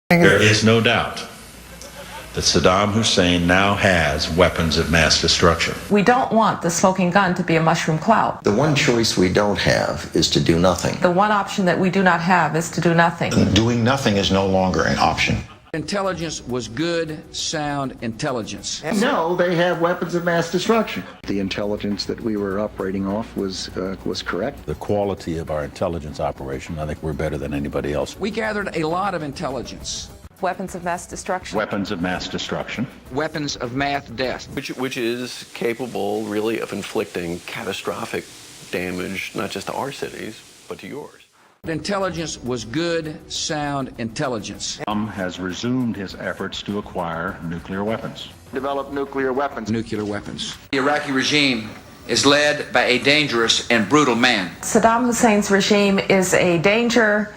There is no doubt that Saddam Hussein now has weapons of mass destruction. We don't want the smoking gun to be a mushroom cloud. The one choice we don't have is to do nothing. The one option that we do not have is to do nothing. Doing nothing is no longer an option. Intelligence was good, sound intelligence. No, they have weapons of mass destruction. The intelligence that we were operating off was correct. The quality of our intelligence operation, I think we're better than anybody else. We gathered a lot of intelligence. Weapons of mass destruction. Weapons of mass destruction. Weapons of mass death. Which is capable, really, of inflicting catastrophic damage, not just to our cities, but to yours. Intelligence was good, sound intelligence. Saddam has resumed his efforts to acquire nuclear weapons. Develop nuclear weapons. Nuclear weapons. The Iraqi regime is led by a dangerous and brutal man. Saddam Hussein's regime is a danger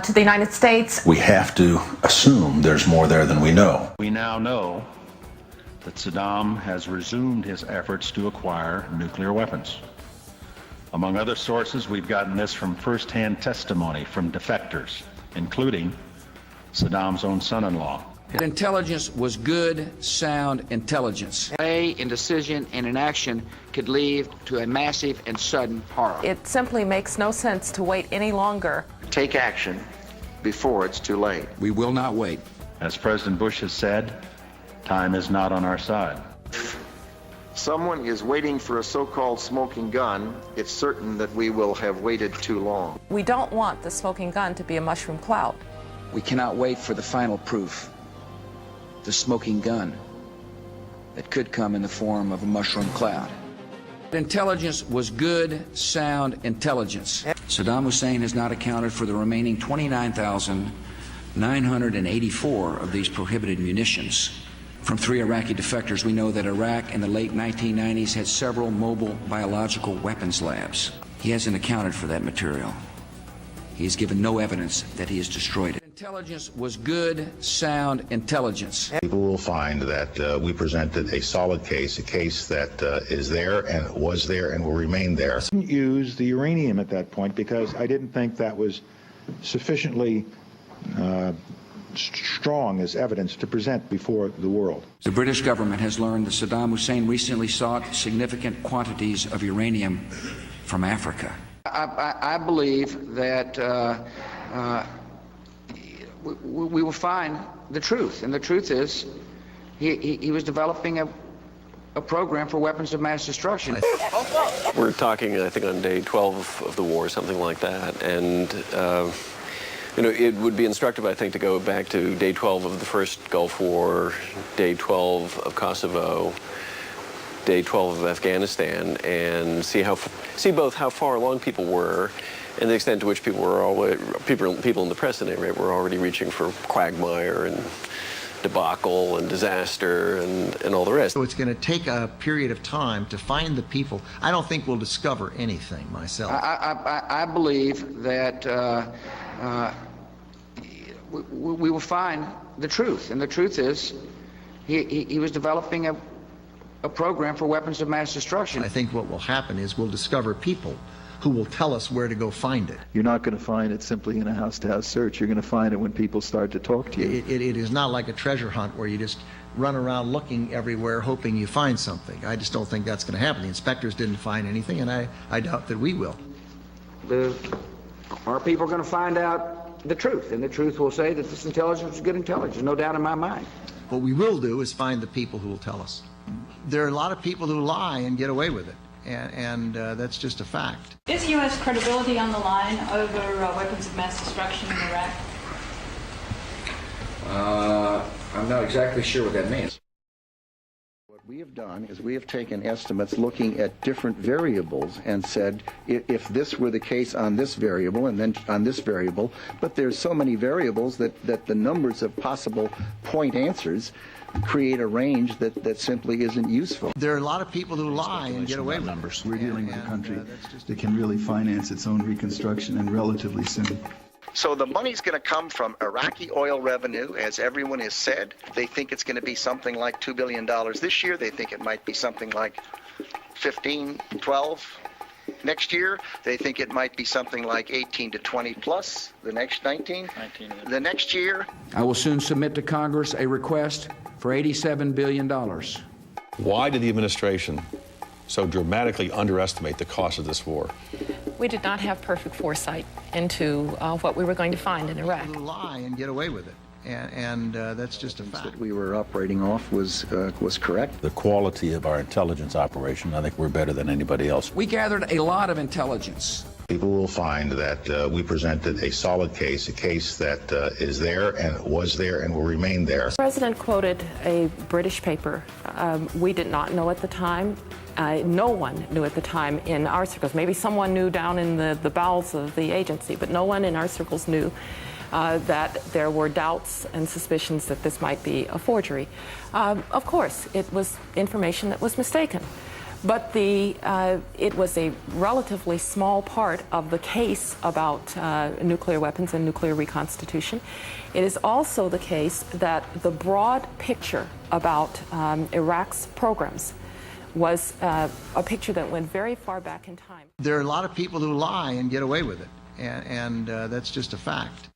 to the United States. We have to assume there's more there than we know. We now know that Saddam has resumed his efforts to acquire nuclear weapons. Among other sources, we've gotten this from first-hand testimony from defectors, including Saddam's own son-in-law. Intelligence was good, sound intelligence. Delay in decision and inaction could lead to a massive and sudden horror. It simply makes no sense to wait any longer. Take action before it's too late. We will not wait. As President Bush has said, time is not on our side. Someone is waiting for a so-called smoking gun, it's certain that we will have waited too long. We don't want the smoking gun to be a mushroom cloud. We cannot wait for the final proof. The smoking gun that could come in the form of a mushroom cloud. Intelligence was good, sound intelligence. Saddam Hussein has not accounted for the remaining 29,984 of these prohibited munitions. From 3 Iraqi defectors, we know that Iraq in the late 1990s had several mobile biological weapons labs. He hasn't accounted for that material. He has given no evidence that he has destroyed it. Intelligence was good, sound intelligence. People will find that we presented a solid case, a case that is there and was there and will remain there. I didn't use the uranium at that point because I didn't think that was sufficiently strong as evidence to present before the world. The British government has learned that Saddam Hussein recently sought significant quantities of uranium from Africa. I believe that we will find the truth, and the truth is he was developing a program for weapons of mass destruction. We're talking, I think, on day 12 of the war, something like that, and it would be instructive, I think, to go back to day 12 of the first Gulf War, day 12 of Kosovo, day 12 of Afghanistan, and see both how far along people were and the extent to which people in the press at any rate were already reaching for quagmire and debacle and disaster and all the rest. So it's going to take a period of time to find the people. I don't think we'll discover anything myself. I believe that we will find the truth, and the truth is he was developing a program for weapons of mass destruction. I think what will happen is we'll discover people who will tell us where to go find it. You're not going to find it simply in a house-to-house search. You're going to find it when people start to talk to you. It is not like a treasure hunt where you just run around looking everywhere hoping you find something. I just don't think that's going to happen. The inspectors didn't find anything, and I doubt that we will. Our people are going to find out the truth, and the truth will say that this intelligence is good intelligence, no doubt in my mind. What we will do is find the people who will tell us. There are a lot of people who lie and get away with it, and that's just a fact. Is U.S. credibility on the line over weapons of mass destruction in Iraq? I'm not exactly sure what that means. What we have done is we have taken estimates looking at different variables and said, if this were the case on this variable and then on this variable, but there's so many variables that the numbers of possible point answers create a range that simply isn't useful. There are a lot of people who lie and get away with numbers. We're dealing with a country that can really finance its own reconstruction and relatively soon. So the money's going to come from Iraqi oil revenue, as everyone has said. They think it's going to be something like $2 billion this year. They think it might be something like 15, 12. Next year, they think it might be something like 18 to 20 plus. The next 19. The next year. I will soon submit to Congress a request for $87 billion. Why did the administration so dramatically underestimate the cost of this war? We did not have perfect foresight into what we were going to find in Iraq. Lie and get away with it. And that's just a fact. That we were operating off was correct. The quality of our intelligence operation, I think we're better than anybody else. We gathered a lot of intelligence. People will find that we presented a solid case, a case that is there and was there and will remain there. The President quoted a British paper. We did not know at the time. No one knew at the time in our circles. Maybe someone knew down in the bowels of the agency, but no one in our circles knew that there were doubts and suspicions that this might be a forgery. Of course, it was information that was mistaken. But it was a relatively small part of the case about nuclear weapons and nuclear reconstitution. It is also the case that the broad picture about Iraq's programs was a picture that went very far back in time. There are a lot of people who lie and get away with it, and that's just a fact.